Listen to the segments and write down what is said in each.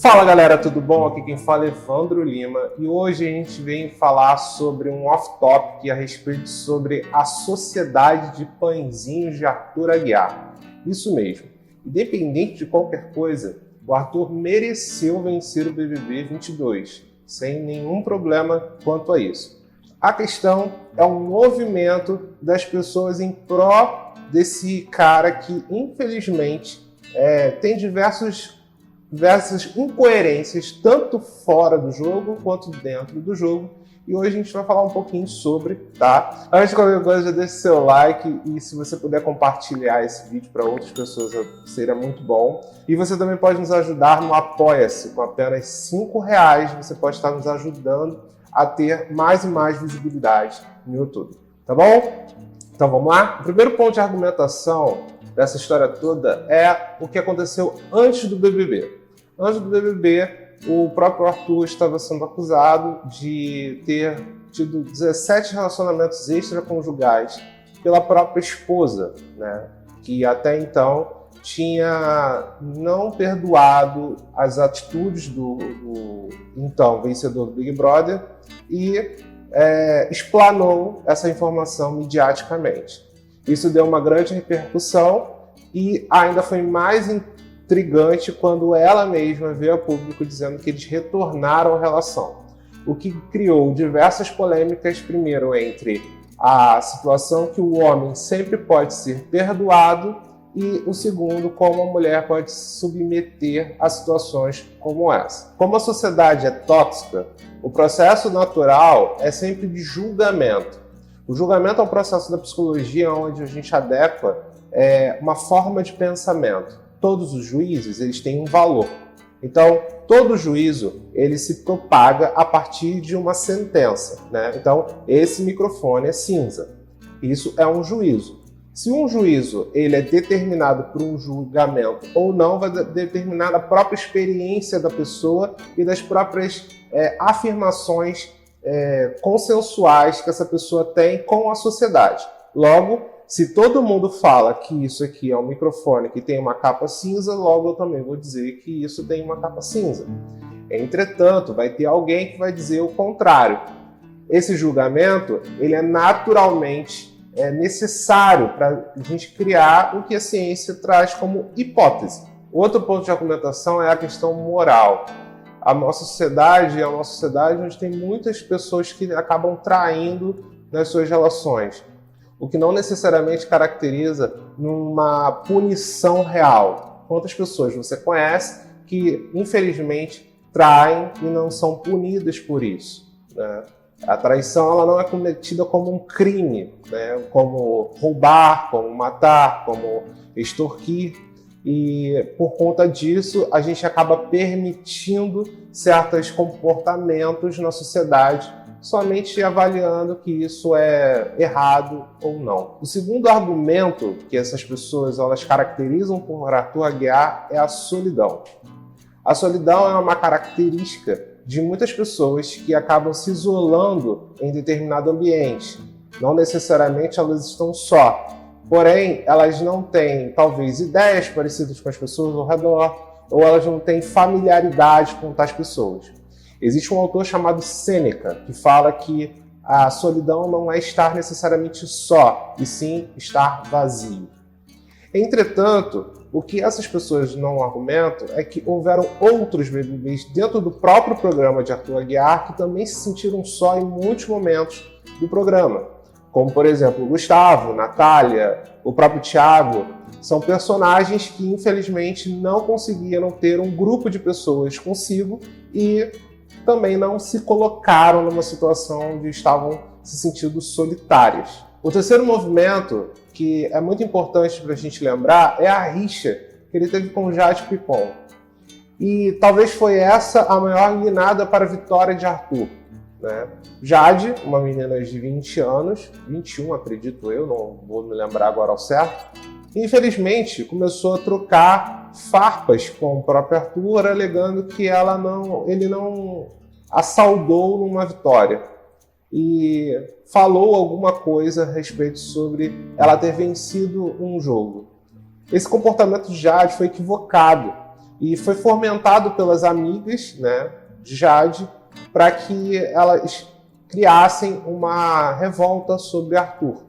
Fala galera, tudo bom? Aqui quem fala é Evandro Lima e hoje a gente vem falar sobre um off-topic a respeito sobre a Sociedade de Pãezinhos de Arthur Aguiar. Isso mesmo, independente de qualquer coisa, o Arthur mereceu vencer o BBB 22, sem nenhum problema quanto a isso. A questão é um movimento das pessoas em pró desse cara que, infelizmente, tem diversas incoerências, tanto fora do jogo quanto dentro do jogo. E hoje a gente vai falar um pouquinho sobre, tá? Antes de qualquer coisa, já deixa seu like e se você puder compartilhar esse vídeo para outras pessoas, seria muito bom. E você também pode nos ajudar no Apoia-se. Com apenas R$5, você pode estar nos ajudando a ter mais e mais visibilidade no YouTube, tá bom? Então vamos lá? O primeiro ponto de argumentação dessa história toda é o que aconteceu antes do BBB. Antes do BBB, o próprio Arthur estava sendo acusado de ter tido 17 relacionamentos extraconjugais pela própria esposa, né? Que até então tinha não perdoado as atitudes do então vencedor do Big Brother e explanou essa informação mediaticamente. Isso deu uma grande repercussão e ainda foi mais intrigante quando ela mesma veio a público dizendo que eles retornaram à relação, o que criou diversas polêmicas, primeiro entre a situação que o homem sempre pode ser perdoado e o segundo, como a mulher pode se submeter a situações como essa. Como a sociedade é tóxica, o processo natural é sempre de julgamento. O julgamento é um processo da psicologia onde a gente adequa uma forma de pensamento. Todos os juízes eles têm um valor. Então, todo juízo ele se propaga a partir de uma sentença, né? Então, esse microfone é cinza. Isso é um juízo. Se um juízo ele é determinado por um julgamento ou não, vai determinar a própria experiência da pessoa e das próprias afirmações consensuais que essa pessoa tem com a sociedade. Logo, se todo mundo fala que isso aqui é um microfone que tem uma capa cinza, logo eu também vou dizer que isso tem uma capa cinza. Entretanto, vai ter alguém que vai dizer o contrário. Esse julgamento ele é naturalmente necessário para a gente criar o que a ciência traz como hipótese. Outro ponto de argumentação é a questão moral. A nossa sociedade é uma sociedade onde tem muitas pessoas que acabam traindo nas suas relações, o que não necessariamente caracteriza numa punição real. Quantas pessoas você conhece que, infelizmente, traem e não são punidas por isso, né? A traição ela não é cometida como um crime, né? Como roubar, como matar, como extorquir. E por conta disso, a gente acaba permitindo certos comportamentos na sociedade, somente avaliando que isso é errado ou não. O segundo argumento que essas pessoas elas caracterizam por Arthur Aguiar é a solidão. A solidão é uma característica de muitas pessoas que acabam se isolando em determinado ambiente. Não necessariamente elas estão só. Porém, elas não têm, talvez, ideias parecidas com as pessoas ao redor, ou elas não têm familiaridade com tais pessoas. Existe um autor chamado Sêneca, que fala que a solidão não é estar necessariamente só, e sim estar vazio. Entretanto, o que essas pessoas não argumentam é que houveram outros BBBs dentro do próprio programa de Arthur Aguiar que também se sentiram só em muitos momentos do programa. Como, por exemplo, o Gustavo, Natália, o próprio Thiago, são personagens que, infelizmente, não conseguiram ter um grupo de pessoas consigo e também não se colocaram numa situação onde estavam se sentindo solitárias. O terceiro movimento, que é muito importante para a gente lembrar, é a rixa que ele teve com o Jade Picon. E talvez foi essa a maior guinada para a vitória de Arthur, né? Jade, uma menina de 20 anos, 21 acredito eu, não vou me lembrar agora ao certo, infelizmente começou a trocar farpas com o próprio Arthur, alegando que ele não a saudou numa vitória. E falou alguma coisa a respeito sobre ela ter vencido um jogo. Esse comportamento de Jade foi equivocado, E foi fomentado pelas amigas, né, de Jade, para que elas criassem uma revolta sobre Arthur.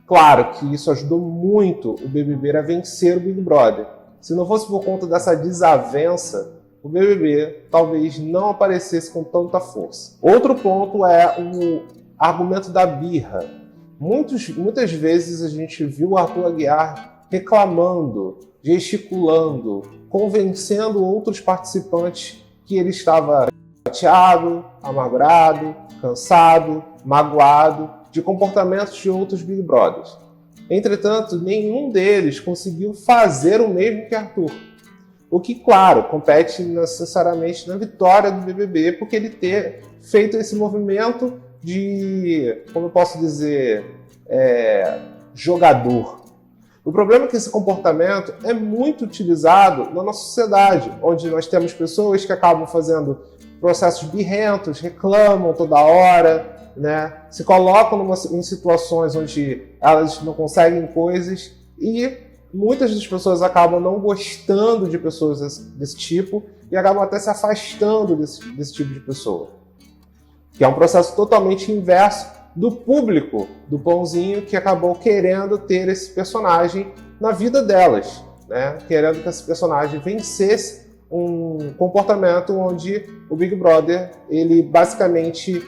Claro que isso ajudou muito o BBB a vencer o Big Brother. Se não fosse por conta dessa desavença, o BBB talvez não aparecesse com tanta força. Outro ponto é o argumento da birra. Muitas vezes a gente viu o Arthur Aguiar reclamando, gesticulando, convencendo outros participantes que ele estava chateado, amargurado, cansado, magoado de comportamentos de outros Big Brothers. Entretanto, nenhum deles conseguiu fazer o mesmo que Arthur. O que, claro, compete necessariamente na vitória do BBB, porque ele ter feito esse movimento de, como eu posso dizer, jogador. O problema é que esse comportamento é muito utilizado na nossa sociedade, onde nós temos pessoas que acabam fazendo processos birrentos, reclamam toda hora, né? Se colocam em situações onde elas não conseguem coisas e muitas das pessoas acabam não gostando de pessoas desse tipo e acabam até se afastando desse tipo de pessoa. Que é um processo totalmente inverso do público do Pãozinho, que acabou querendo ter esse personagem na vida delas, né? Querendo que esse personagem vencesse um comportamento onde o Big Brother, ele basicamente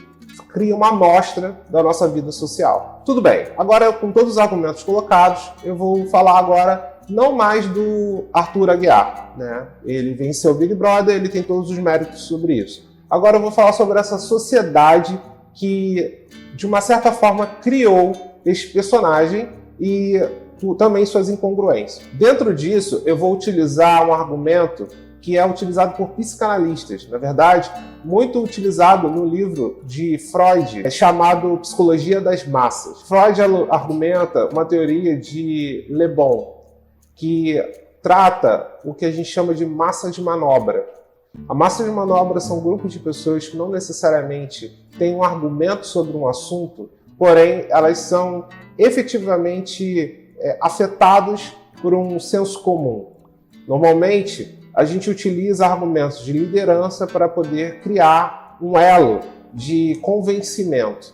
cria uma amostra da nossa vida social. Tudo bem, agora com todos os argumentos colocados, eu vou falar agora não mais do Arthur Aguiar, né? Ele venceu o Big Brother, ele tem todos os méritos sobre isso. Agora eu vou falar sobre essa sociedade que, de uma certa forma, criou esse personagem e também suas incongruências. Dentro disso, eu vou utilizar um argumento que é utilizado por psicanalistas, na verdade, muito utilizado no livro de Freud, chamado Psicologia das Massas. Freud argumenta uma teoria de Le Bon, que trata o que a gente chama de massa de manobra. A massa de manobra são grupos de pessoas que não necessariamente têm um argumento sobre um assunto, porém elas são efetivamente afetadas por um senso comum. Normalmente, a gente utiliza argumentos de liderança para poder criar um elo de convencimento.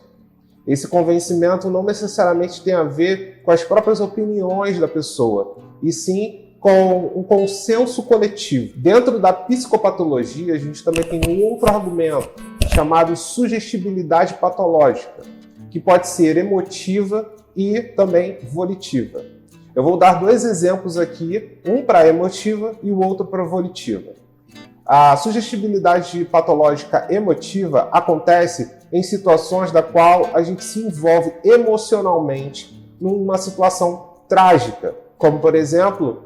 Esse convencimento não necessariamente tem a ver com as próprias opiniões da pessoa, e sim com um consenso coletivo. Dentro da psicopatologia, a gente também tem um outro argumento, chamado sugestibilidade patológica, que pode ser emotiva e também volitiva. Eu vou dar dois exemplos aqui, um para emotiva e o outro para volitiva. A sugestibilidade patológica emotiva acontece em situações da qual a gente se envolve emocionalmente numa situação trágica, como, por exemplo,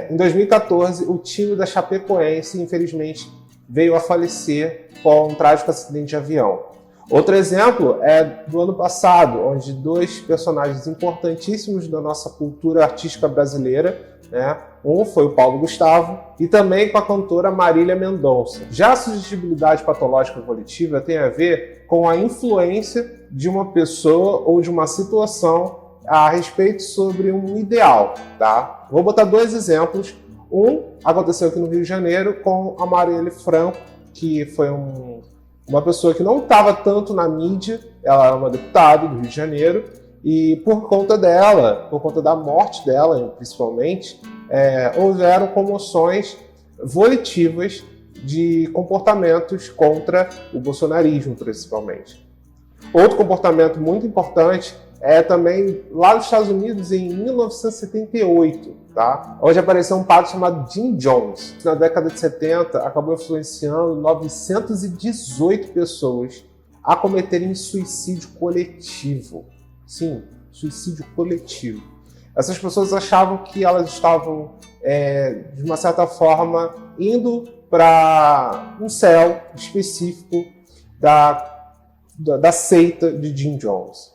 em 2014, o time da Chapecoense, infelizmente, veio a falecer com um trágico acidente de avião. Outro exemplo é do ano passado, onde dois personagens importantíssimos da nossa cultura artística brasileira, né? Um foi o Paulo Gustavo e também com a cantora Marília Mendonça. Já a sugestibilidade patológica volitiva tem a ver com a influência de uma pessoa ou de uma situação a respeito sobre um ideal, tá? Vou botar dois exemplos. Um aconteceu aqui no Rio de Janeiro com a Marielle Franco, que foi uma pessoa que não estava tanto na mídia, ela era uma deputada do Rio de Janeiro, e por conta dela, por conta da morte dela, principalmente, houveram comoções volitivas de comportamentos contra o bolsonarismo, principalmente. Outro comportamento muito importante é também lá nos Estados Unidos, em 1978, tá? Onde apareceu um padre chamado Jim Jones. Na década de 70, acabou influenciando 918 pessoas a cometerem suicídio coletivo. Sim, suicídio coletivo. Essas pessoas achavam que elas estavam, de uma certa forma, indo para um céu específico da seita de Jim Jones.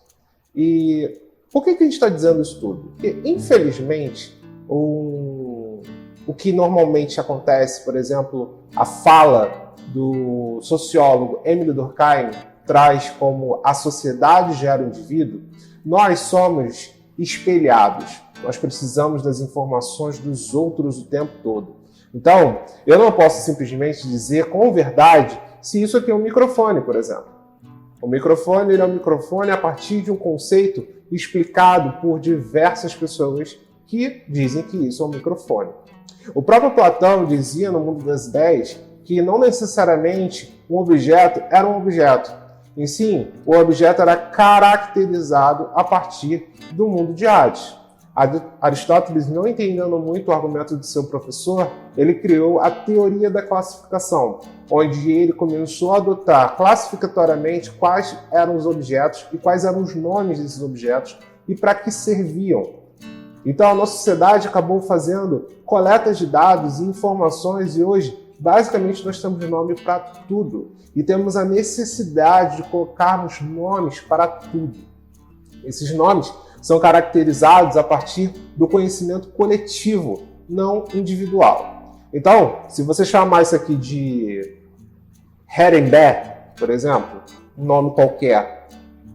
E por que a gente está dizendo isso tudo? Porque, infelizmente, o que normalmente acontece, por exemplo, a fala do sociólogo Emile Durkheim traz como a sociedade gera o indivíduo, nós somos espelhados. Nós precisamos das informações dos outros o tempo todo. Então, eu não posso simplesmente dizer com verdade se isso aqui é um microfone, por exemplo. O microfone ele é um microfone a partir de um conceito explicado por diversas pessoas que dizem que isso é um microfone. O próprio Platão dizia no Mundo das Ideias que não necessariamente um objeto era um objeto. E sim, o objeto era caracterizado a partir do mundo de Hades. Aristóteles, não entendendo muito o argumento de seu professor, ele criou a teoria da classificação, onde ele começou a adotar classificatoriamente quais eram os objetos e quais eram os nomes desses objetos e para que serviam. Então a nossa sociedade acabou fazendo coletas de dados e informações e hoje, basicamente, nós temos nome para tudo e temos a necessidade de colocarmos nomes para tudo. Esses nomes são caracterizados a partir do conhecimento coletivo, não individual. Então, se você chamar isso aqui de Herrenberg, por exemplo, um nome qualquer,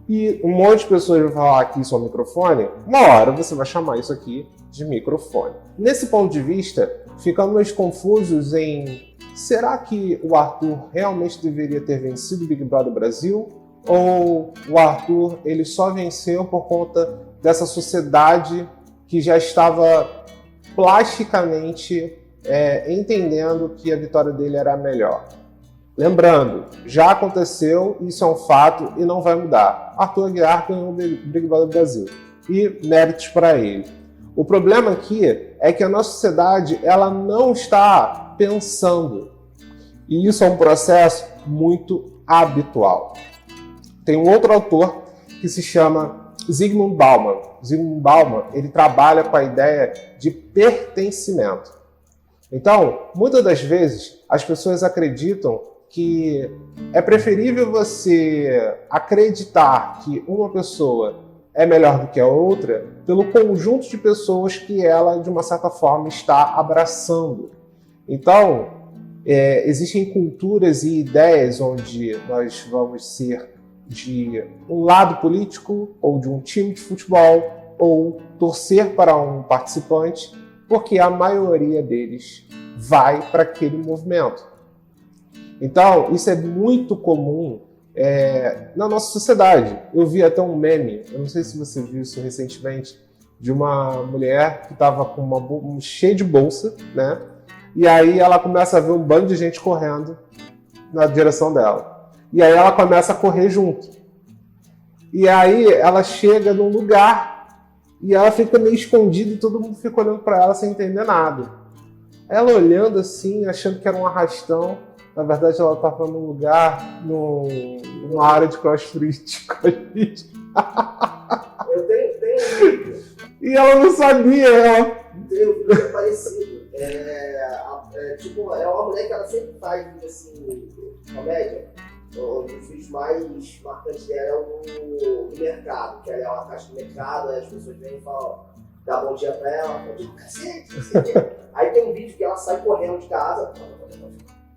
e um monte de pessoas vão falar que isso é um microfone, uma hora você vai chamar isso aqui de microfone. Nesse ponto de vista, ficamos confusos em será que o Arthur realmente deveria ter vencido o Big Brother Brasil? Ou o Arthur ele só venceu por conta dessa sociedade que já estava plasticamente entendendo que a vitória dele era a melhor? Lembrando, já aconteceu, isso é um fato e não vai mudar. Arthur Aguiar ganhou o Big Brother Brasil e méritos para ele. O problema aqui é que a nossa sociedade ela não está pensando e isso é um processo muito habitual. Tem um outro autor que se chama Zygmunt Bauman. Zygmunt Bauman, ele trabalha com a ideia de pertencimento. Então, muitas das vezes, as pessoas acreditam que é preferível você acreditar que uma pessoa é melhor do que a outra pelo conjunto de pessoas que ela, de uma certa forma, está abraçando. Então, existem culturas e ideias onde nós vamos ser de um lado político ou de um time de futebol ou torcer para um participante, porque a maioria deles vai para aquele movimento. Então, isso é muito comum na nossa sociedade. Eu vi até um meme, eu não sei se você viu isso recentemente, de uma mulher que estava com uma cheia de bolsa, né? E aí ela começa a ver um bando de gente correndo na direção dela. E aí ela começa a correr junto. E aí ela chega num lugar e ela fica meio escondida e todo mundo fica olhando para ela sem entender nada. Ela olhando assim, achando que era um arrastão. Na verdade, ela estava num lugar, numa área de crossfit. Eu tenho E ela não sabia, ela. Tem um vídeo parecido. É uma mulher que ela sempre faz assim, comédia. Os vídeos mais marcantes dela é o do mercado, que ela é uma caixa de mercado, aí as pessoas vêm e falam, dá bom dia pra ela, bom dia, cacete. Aí tem um vídeo que ela sai correndo de casa.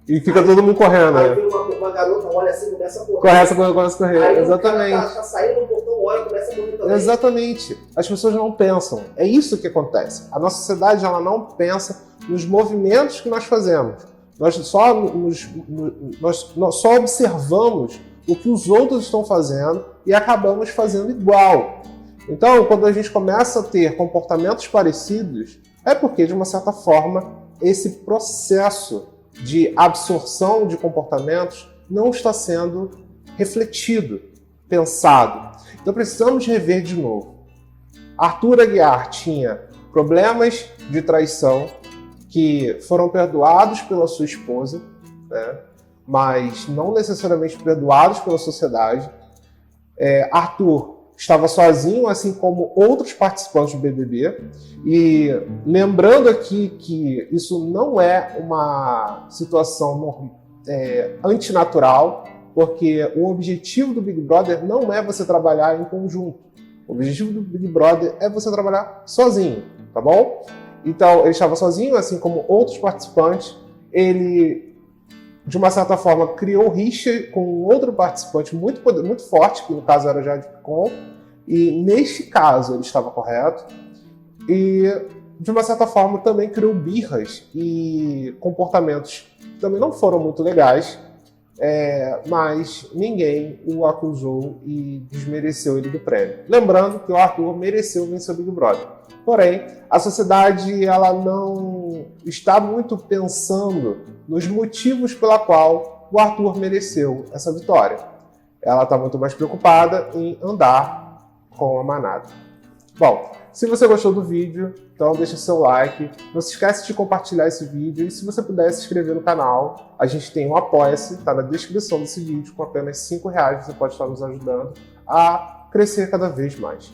E fica todo mundo correndo, aí né? vem uma garota, olha assim, começa a correr. Começa a correr, aí exatamente. O cara tá saindo do portão, olha, começa a correr também. Exatamente. As pessoas não pensam. É isso que acontece. A nossa sociedade ela não pensa nos movimentos que nós fazemos. Nós só observamos o que os outros estão fazendo e acabamos fazendo igual. Então, quando a gente começa a ter comportamentos parecidos, é porque, de uma certa forma, esse processo de absorção de comportamentos não está sendo refletido, pensado. Então, precisamos rever de novo. Arthur Aguiar tinha problemas de traição, que foram perdoados pela sua esposa, né? Mas não necessariamente perdoados pela sociedade. Arthur estava sozinho, assim como outros participantes do BBB. E lembrando aqui que isso não é uma situação antinatural, porque o objetivo do Big Brother não é você trabalhar em conjunto. O objetivo do Big Brother é você trabalhar sozinho, tá bom? Então, ele estava sozinho, assim como outros participantes. Ele, de uma certa forma, criou rixa com outro participante muito forte, que no caso era o Jade Picon. E, neste caso, ele estava correto. E de uma certa forma, também criou birras e comportamentos que também não foram muito legais, mas ninguém o acusou e desmereceu ele do prêmio. Lembrando que o Arthur mereceu vencer o Big Brother. Porém, a sociedade ela não está muito pensando nos motivos pela qual o Arthur mereceu essa vitória. Ela está muito mais preocupada em andar com a manada. Bom, se você gostou do vídeo, então deixa seu like, não se esquece de compartilhar esse vídeo e se você puder se inscrever no canal, a gente tem um Apoia-se, está na descrição desse vídeo, com apenas R$ 5 você pode estar nos ajudando a crescer cada vez mais.